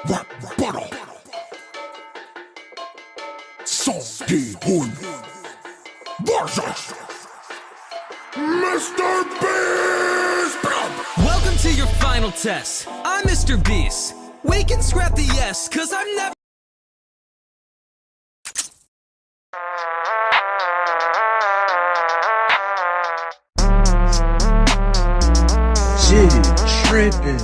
rap battle. Songihun versus Mr. Beast. Welcome to your final test. I'm Mr. Beast. We can scrap the yes, cause I'm never. Shit, tripping.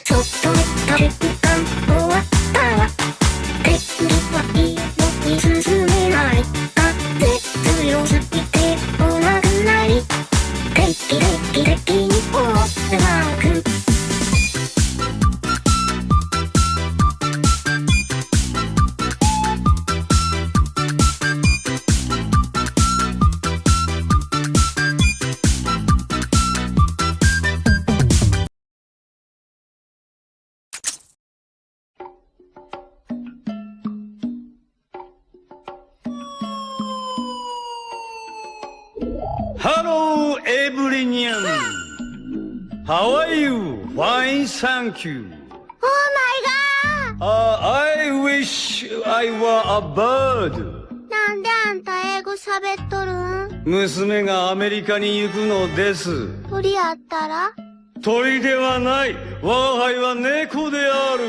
ちょっと食べ時間終わったわ。手振りはいいのに進めない。風強すぎて来なくない。テキテキテキに追ってマーク。Hello, everyone. How are you? Fine, thank you. Oh my god! I wish I were a bird. なんであんた英語喋っとるん？娘がアメリカに行くのです。鳥やったら？鳥ではない。我が輩は猫である。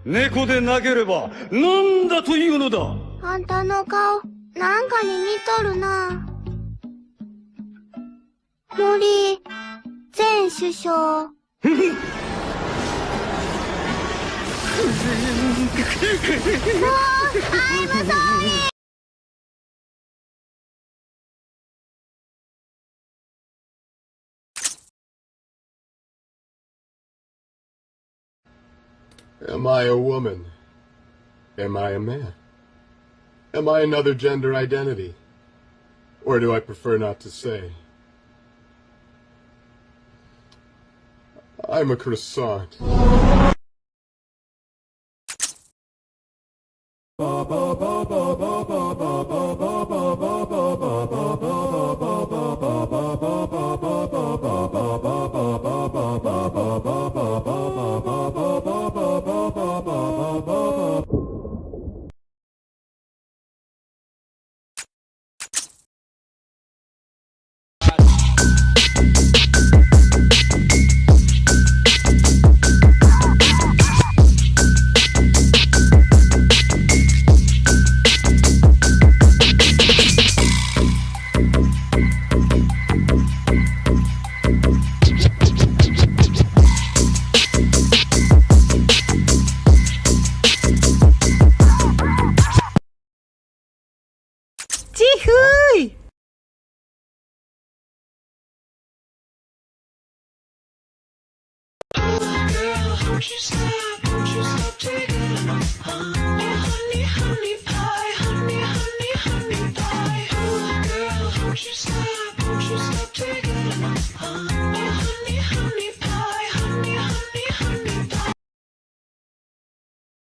猫でなければなんだというのだ。あんたの顔、なんかに似とるな。森前首相。もう、I'm sorry! Am I a woman? Am I a man? Am I another gender identity? Or do I prefer not to say? I'm a croissant. you say.